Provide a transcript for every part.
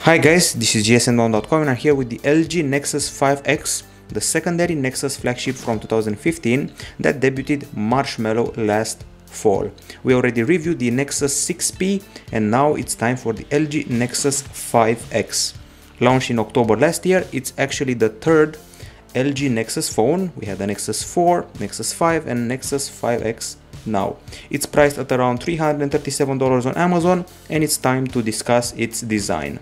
Hi guys, this is gsndown.com and I'm here with the LG Nexus 5X, the secondary Nexus flagship from 2015 that debuted Marshmallow last fall. We already reviewed the Nexus 6P and now it's time for the LG Nexus 5X. Launched in October last year, it's actually the third LG Nexus phone. We had the Nexus 4, Nexus 5 and Nexus 5X now. It's priced at around $337 on Amazon and it's time to discuss its design.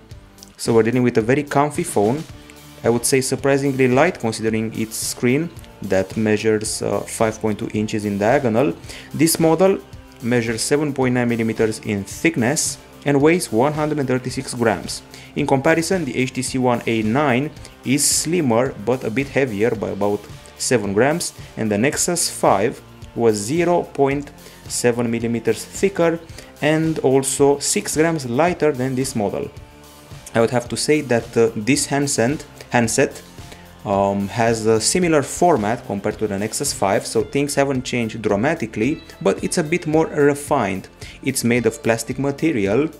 So we're dealing with a very comfy phone, I would say surprisingly light considering its screen that measures 5.2 inches in diagonal. This model measures 7.9 millimeters in thickness and weighs 136 grams. In comparison, the HTC One A9 is slimmer but a bit heavier by about 7 grams, and the Nexus 5 was 0.7 millimeters thicker and also 6 grams lighter than this model. I would have to say that this handset has a similar format compared to the Nexus 5, so things haven't changed dramatically, but it's a bit more refined. It's made of plastic material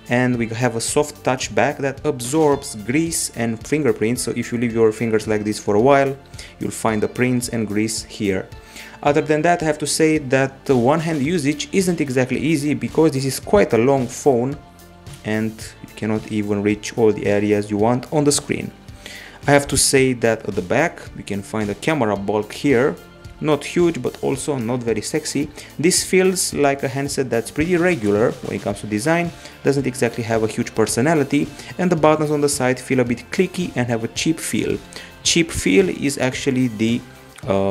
and we have a soft touch back that absorbs grease and fingerprints, so if you leave your fingers like this for a while, you'll find the prints and grease here. Other than that, I have to say that the one-hand usage isn't exactly easy because this is quite a long phone and you cannot even reach all the areas you want on the screen. I have to say that at the back you can find a camera bulk here, not huge but also not very sexy. This feels like a handset that's pretty regular when it comes to design, doesn't exactly have a huge personality, and the buttons on the side feel a bit clicky and have a cheap feel. Cheap feel is actually the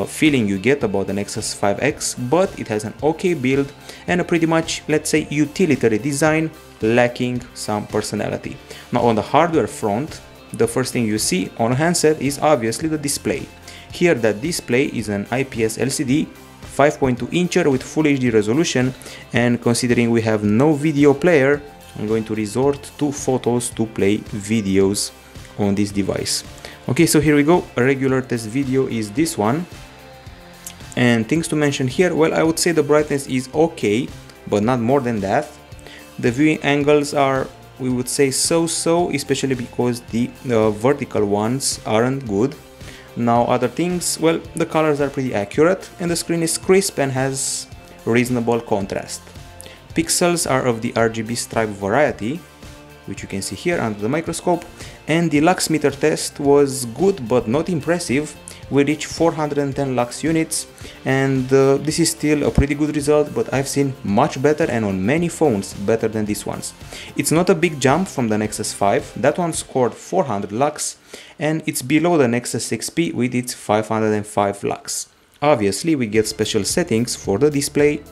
feeling you get about the Nexus 5X, but it has an okay build and a pretty much, let's say, utilitarian design lacking some personality. Now on the hardware front, the first thing you see on a handset is obviously the display. Here that display is an IPS LCD 5.2 incher with Full HD resolution, and considering we have no video player, I'm going to resort to photos to play videos on this device. Okay, so here we go. A regular test video is this one. And things to mention here, well, I would say the brightness is okay, but not more than that. The viewing angles are, we would say, so-so, especially because the vertical ones aren't good. Now other things, well, the colors are pretty accurate and the screen is crisp and has reasonable contrast. Pixels are of the RGB stripe variety, which you can see here under the microscope, and the lux meter test was good but not impressive. We reached 410 lux units, and this is still a pretty good result, but I've seen much better and on many phones better than these ones. It's not a big jump from the Nexus 5, that one scored 400 lux, and it's below the Nexus 6P with its 505 lux. Obviously we get special settings for the display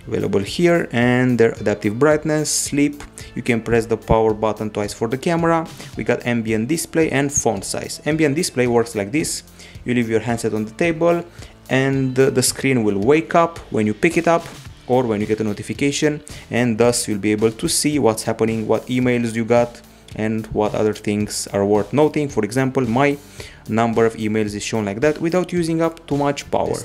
available here, and their adaptive brightness, sleep, you can press the power button twice for the camera. We got ambient display and font size. Ambient display works like this: you leave your handset on the table and the screen will wake up when you pick it up or when you get a notification, and thus you'll be able to see what's happening, what emails you got and what other things are worth noting. For example, my number of emails is shown like that without using up too much power.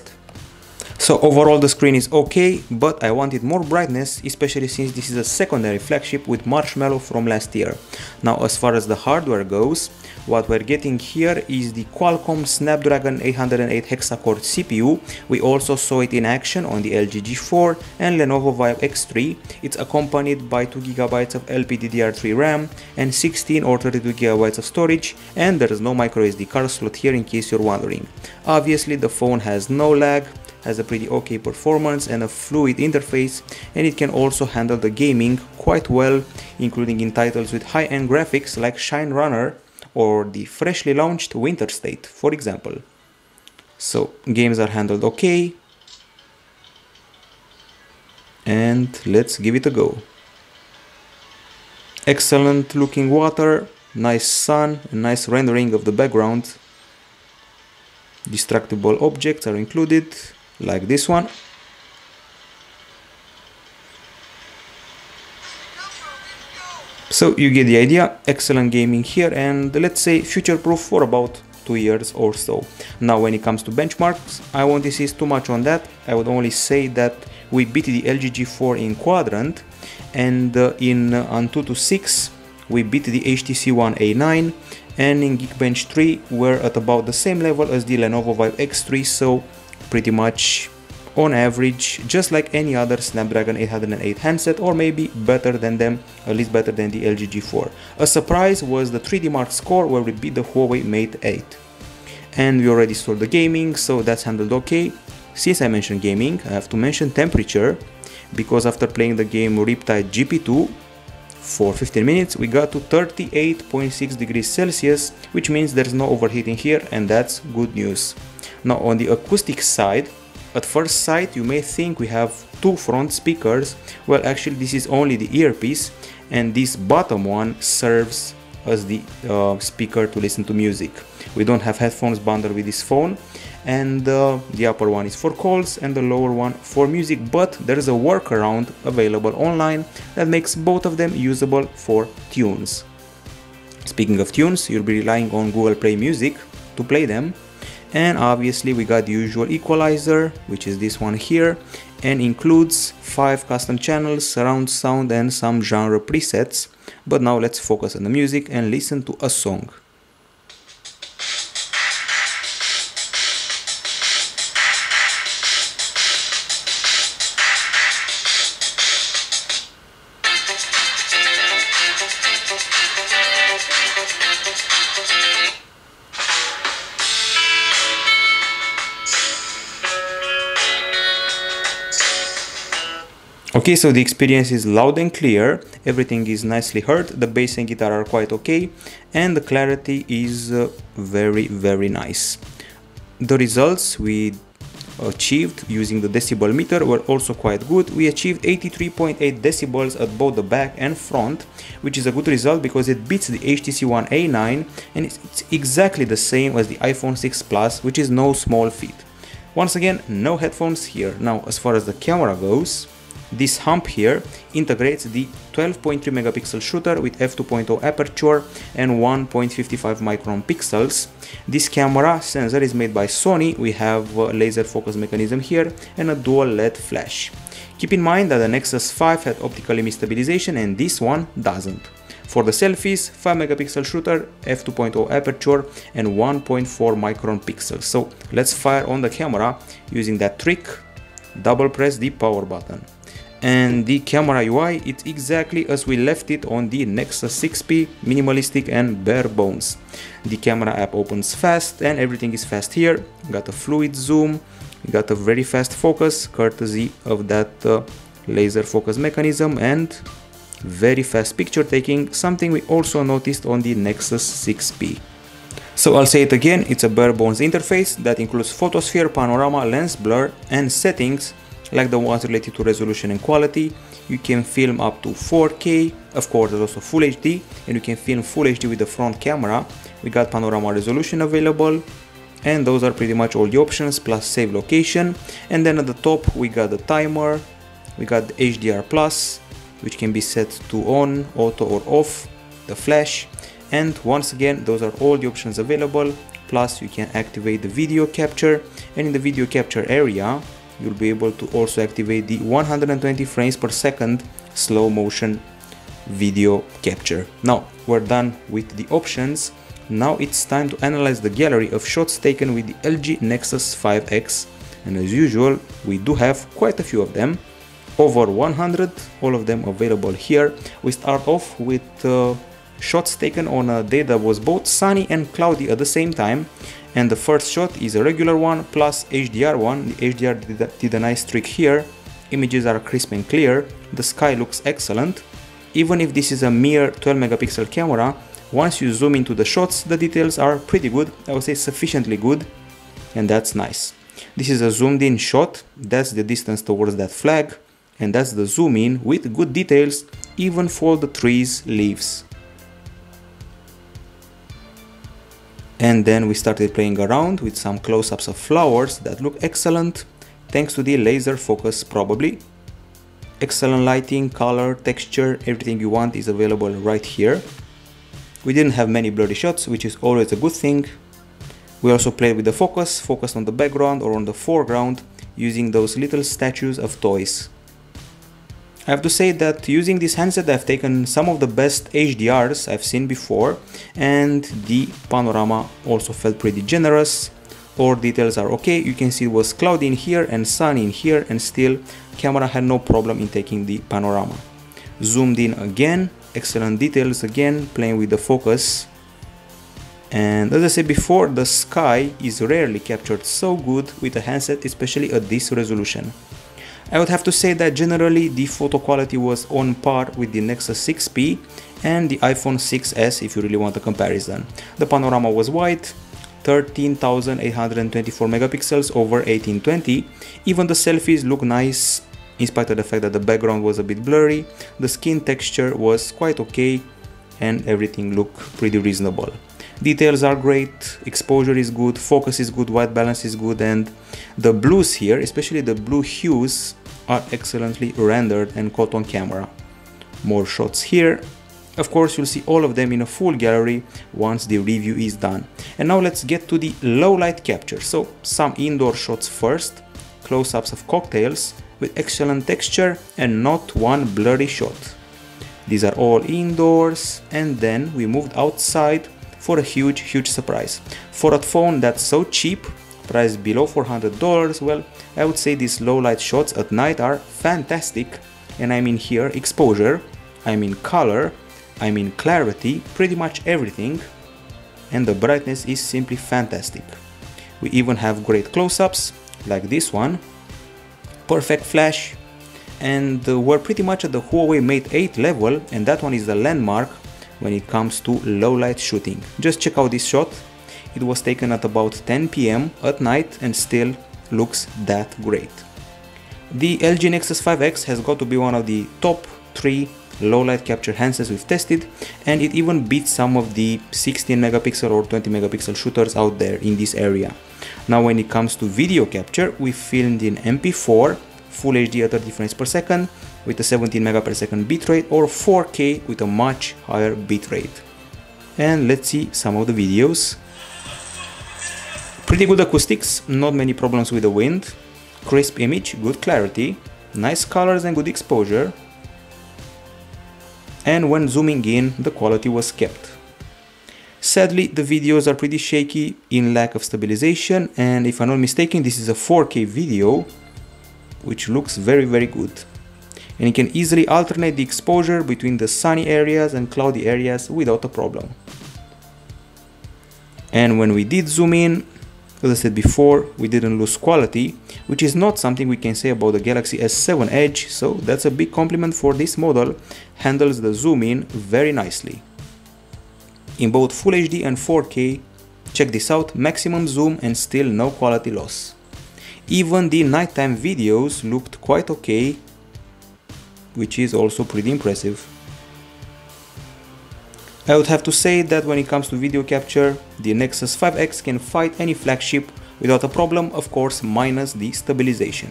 So overall the screen is okay, but I wanted more brightness, especially since this is a secondary flagship with Marshmallow from last year. Now as far as the hardware goes, what we're getting here is the Qualcomm Snapdragon 808 hexa-core CPU. We also saw it in action on the LG G4 and Lenovo Vibe X3. It's accompanied by 2GB of LPDDR3 RAM and 16 or 32GB of storage, and there is no microSD card slot here in case you're wondering. Obviously the phone has no lag, has a pretty okay performance and a fluid interface, and it can also handle the gaming quite well, including in titles with high-end graphics like Shine Runner or the freshly launched Winter State, for example. So games are handled okay, and let's give it a go. Excellent looking water, nice sun, a nice rendering of the background. Destructible objects are included, like this one. So you get the idea. Excellent gaming here, and let's say future-proof for about 2 years or so. Now when it comes to benchmarks, I won't insist too much on that. I would only say that we beat the LG G4 in quadrant, and in Antutu 6 we beat the HTC One A9, and in Geekbench 3 we're at about the same level as the Lenovo Vibe X3, so pretty much on average, just like any other Snapdragon 808 handset, or maybe better than them, at least better than the LG G4. A surprise was the 3D Mark score, where we beat the Huawei Mate 8. And we already saw the gaming, so that's handled okay. Since I mentioned gaming, I have to mention temperature, because after playing the game Riptide GP2 for 15 minutes, we got to 38.6 degrees Celsius, which means there's no overheating here, and that's good news. Now on the acoustic side, at first sight you may think we have two front speakers. Well, actually this is only the earpiece, and this bottom one serves as the speaker to listen to music. We don't have headphones bundled with this phone, and the upper one is for calls and the lower one for music, but there's a workaround available online that makes both of them usable for tunes. Speaking of tunes, you'll be relying on Google Play Music to play them. And obviously we got the usual equalizer, which is this one here, and includes 5 custom channels, surround sound, and some genre presets. But now let's focus on the music and listen to a song. Okay, so the experience is loud and clear, everything is nicely heard, the bass and guitar are quite okay, and the clarity is very nice. The results we achieved using the decibel meter were also quite good. We achieved 83.8 decibels at both the back and front, which is a good result because it beats the HTC One A9, and it's exactly the same as the iPhone 6 Plus, which is no small feat. Once again, no headphones here. Now, as far as the camera goes, this hump here integrates the 12.3 megapixel shooter with f2.0 aperture and 1.55 micron pixels. This camera sensor is made by Sony. We have a laser focus mechanism here and a dual LED flash. Keep in mind that the Nexus 5 had optical image stabilization and this one doesn't. For the selfies, 5 megapixel shooter, f2.0 aperture and 1.4 micron pixels. So let's fire on the camera using that trick. Double press the power button. And the camera UI, it's exactly as we left it on the Nexus 6P, minimalistic and bare bones. The camera app opens fast and everything is fast here. Got a fluid zoom, got a very fast focus courtesy of that laser focus mechanism, and very fast picture taking, something we also noticed on the Nexus 6P. So I'll say it again, it's a bare bones interface that includes photosphere, panorama, lens blur, and settings like the ones related to resolution and quality. You can film up to 4K, of course there's also Full HD, and you can film Full HD with the front camera. We got panorama resolution available, and those are pretty much all the options, plus save location. And then at the top we got the timer, we got the HDR plus, which can be set to on, auto or off, the flash, and once again those are all the options available. Plus you can activate the video capture, and in the video capture area you'll be able to also activate the 120 frames per second slow motion video capture. Now we're done with the options. Now it's time to analyze the gallery of shots taken with the LG Nexus 5X, and as usual we do have quite a few of them, over 100, all of them available here. We start off with shots taken on a day that was both sunny and cloudy at the same time, and the first shot is a regular one plus HDR one. The HDR did a nice trick here. Images are crisp and clear, the sky looks excellent. Even if this is a mere 12 megapixel camera, once you zoom into the shots, the details are pretty good, I would say sufficiently good, and that's nice. This is a zoomed in shot, that's the distance towards that flag, and that's the zoom in with good details even for the trees, leaves. And then we started playing around with some close-ups of flowers that look excellent, thanks to the laser focus probably. Excellent lighting, color, texture, everything you want is available right here. We didn't have many blurry shots, which is always a good thing. We also played with the focus, focused on the background or on the foreground, using those little statues of toys. I have to say that using this handset I've taken some of the best HDRs I've seen before, and the panorama also felt pretty generous. All details are okay. You can see it was cloudy in here and sunny in here, and still camera had no problem in taking the panorama. Zoomed in again, excellent details again, playing with the focus. And as I said before, the sky is rarely captured so good with a handset, especially at this resolution. I would have to say that generally the photo quality was on par with the Nexus 6P and the iPhone 6s if you really want a comparison. The panorama was wide, 13,824 megapixels over 1820. Even the selfies look nice in spite of the fact that the background was a bit blurry. The skin texture was quite okay and everything looked pretty reasonable. Details are great, exposure is good, focus is good, white balance is good, and the blues here, especially the blue hues, are excellently rendered and caught on camera. More shots here. Of course, you'll see all of them in a full gallery once the review is done. And now let's get to the low light capture. So some indoor shots first, close-ups of cocktails with excellent texture and not one blurry shot. These are all indoors, and then we moved outside for a huge surprise. For a phone that's so cheap, priced below $400, well, I would say these low light shots at night are fantastic. And I mean here exposure, I mean color, I mean clarity, pretty much everything. And the brightness is simply fantastic. We even have great close-ups, like this one, perfect flash, and we're pretty much at the Huawei Mate 8 level, and that one is the landmark when it comes to low light shooting. Just check out this shot. It was taken at about 10 PM at night and still looks that great. The LG Nexus 5X has got to be one of the top 3 low light capture handsets we've tested, and it even beats some of the 16 megapixel or 20 megapixel shooters out there in this area. Now when it comes to video capture, we filmed in MP4, Full HD at 30 frames per second with a 17 megapixel bitrate, or 4K with a much higher bitrate. And let's see some of the videos. Pretty good acoustics, not many problems with the wind, crisp image, good clarity, nice colors and good exposure. And when zooming in, the quality was kept. Sadly, the videos are pretty shaky in lack of stabilization, and if I'm not mistaken, this is a 4K video, which looks very good. And you can easily alternate the exposure between the sunny areas and cloudy areas without a problem. And when we did zoom in, as I said before, we didn't lose quality, which is not something we can say about the Galaxy S7 Edge, so that's a big compliment for this model. Handles the zoom in very nicely. In both Full HD and 4K, check this out, maximum zoom and still no quality loss. Even the nighttime videos looked quite okay, which is also pretty impressive. I would have to say that when it comes to video capture, the Nexus 5X can fight any flagship without a problem, of course minus the stabilization.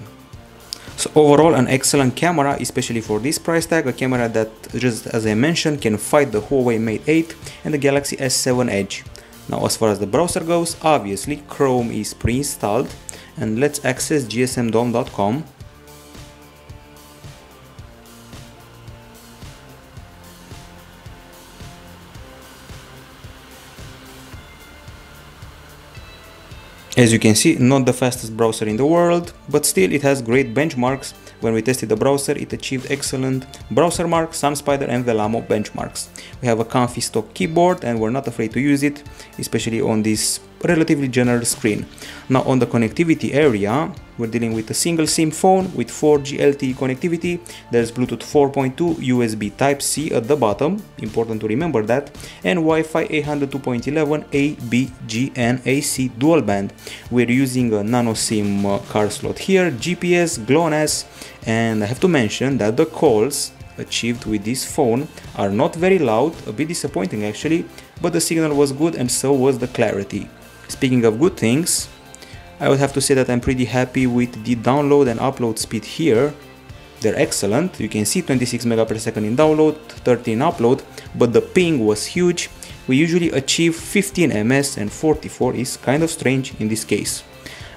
So overall an excellent camera, especially for this price tag, a camera that, just as I mentioned, can fight the Huawei Mate 8 and the Galaxy S7 Edge. Now as far as the browser goes, obviously Chrome is pre-installed, and let's access gsmdom.com. As you can see, not the fastest browser in the world, but still it has great benchmarks. When we tested the browser, it achieved excellent browser mark, SunSpider and Velamo benchmarks. We have a comfy stock keyboard and we're not afraid to use it, especially on this relatively general screen. Now on the connectivity area, we're dealing with a single SIM phone with 4G LTE connectivity. There's Bluetooth 4.2, USB Type-C at the bottom, important to remember that, and Wi-Fi 802.11 A, B, G and AC dual band. We're using a nano SIM card slot here, GPS, GLONASS, and I have to mention that the calls achieved with this phone are not very loud, a bit disappointing actually, but the signal was good and so was the clarity. Speaking of good things, I would have to say that I'm pretty happy with the download and upload speed here. They're excellent. You can see 26 megabits in download, 13 upload, but the ping was huge. We usually achieve 15 ms and 44 is kind of strange in this case.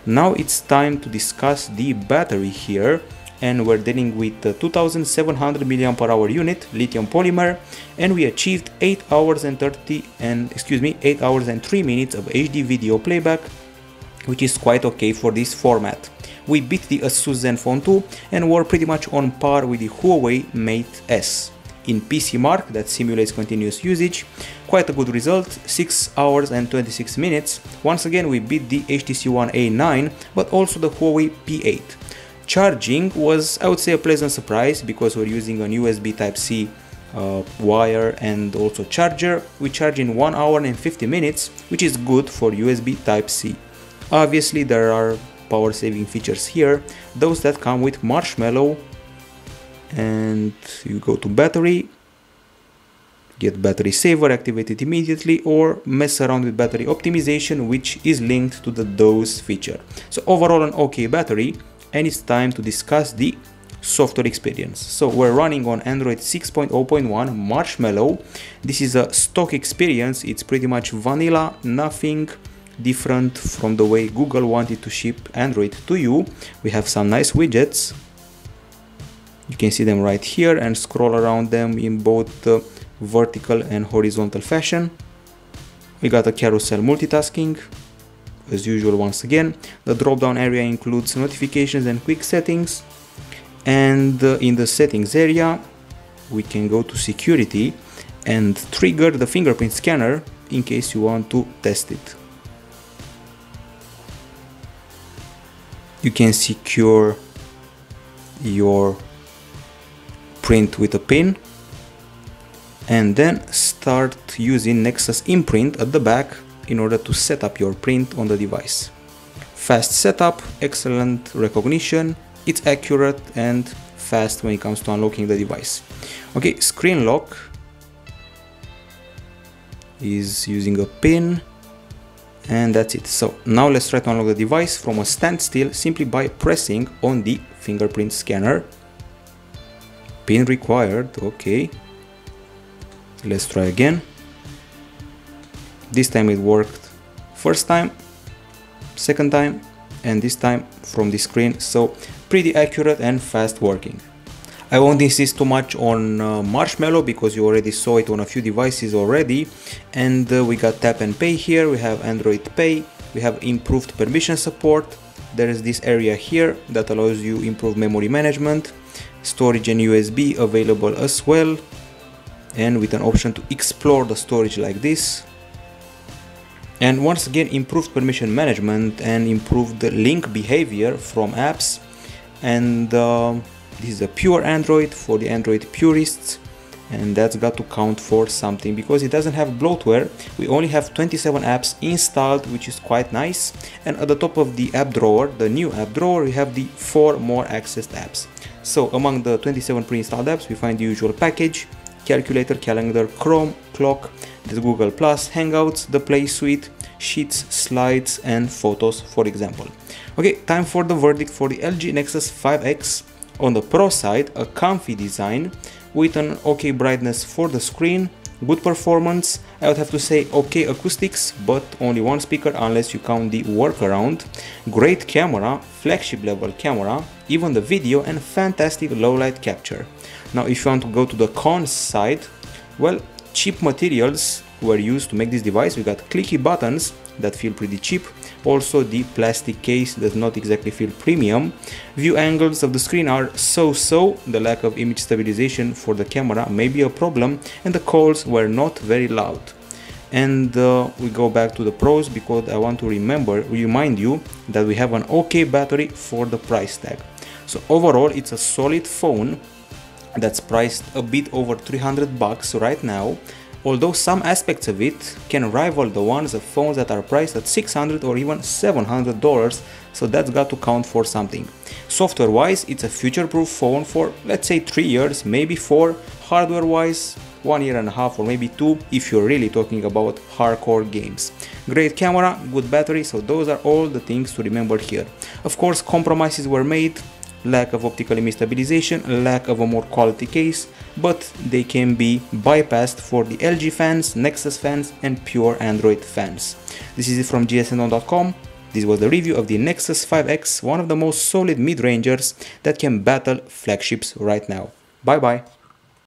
Now it's time to discuss the battery here. and we're dealing with a 2700 mAh unit lithium polymer, and we achieved 8 hours and 3 minutes of HD video playback, which is quite okay for this format. We beat the Asus Zenfone 2 and were pretty much on par with the Huawei Mate S. In PC Mark, that simulates continuous usage, quite a good result, 6 hours and 26 minutes. Once again, we beat the HTC One A9, but also the Huawei P8. Charging was, I would say, a pleasant surprise because we're using an USB Type-C wire and also charger. We charge in 1 hour and 50 minutes, which is good for USB Type-C. Obviously, there are power saving features here, those that come with Marshmallow. And you go to battery, get battery saver, activate it immediately, or mess around with battery optimization, which is linked to the dose feature. So overall an okay battery, and it's time to discuss the software experience. So we're running on Android 6.0.1 Marshmallow. This is a stock experience, it's pretty much vanilla, nothing different from the way Google wanted to ship Android to you. We have some nice widgets. You can see them right here and scroll around them in both vertical and horizontal fashion. We got a carousel multitasking, as usual once again. The drop-down area includes notifications and quick settings. And in the settings area, we can go to security and trigger the fingerprint scanner in case you want to test it. You can secure your print with a pin and then start using Nexus imprint at the back in order to set up your print on the device. Fast setup, excellent recognition, it's accurate and fast when it comes to unlocking the device. Okay, screen lock is using a pin, and that's it. So now let's try to unlock the device from a standstill simply by pressing on the fingerprint scanner. Pin required, okay. Let's try again. This time it worked first time, second time, and this time from the screen, so pretty accurate and fast working. I won't insist too much on Marshmallow because you already saw it on a few devices already, and we got tap and pay here, we have Android Pay, we have improved permission support, there is this area here that allows you improved memory management, storage and USB available as well, and with an option to explore the storage like this. And once again, improved permission management and improved link behavior from apps. And this is a pure Android for the Android purists, and that's got to count for something because it doesn't have bloatware. We only have 27 apps installed, which is quite nice. And at the top of the app drawer, the new app drawer, we have the 4 more accessed apps. So among the 27 pre-installed apps, we find the usual package: calculator, calendar, Chrome, clock, the Google+, Hangouts, the Play Suite, Sheets, Slides, and Photos, for example. Okay, time for the verdict for the LG Nexus 5X. On the Pro side, a comfy design with an okay brightness for the screen, good performance, I would have to say okay acoustics, but only one speaker unless you count the workaround, great camera, flagship level camera, even the video, and fantastic low light capture. Now if you want to go to the cons side, well, cheap materials were used to make this device. We got clicky buttons that feel pretty cheap. Also the plastic case does not exactly feel premium. View angles of the screen are so-so. The lack of image stabilization for the camera may be a problem, and the calls were not very loud. And we go back to the pros because I want to remind you that we have an okay battery for the price tag. So overall it's a solid phone that's priced a bit over $300 right now, although some aspects of it can rival the ones of phones that are priced at $600 or even $700, so that's got to count for something. Software wise, it's a future-proof phone for, let's say, 3 years, maybe 4. Hardware wise, 1.5 years or maybe 2 if you're really talking about hardcore games. Great camera, good battery, so those are all the things to remember here. Of course, compromises were made: lack of optical image stabilization, lack of a more quality case, but they can be bypassed for the LG fans, Nexus fans, and pure Android fans. This is it from gsn.com. This was the review of the Nexus 5X, one of the most solid mid-rangers that can battle flagships right now. Bye bye!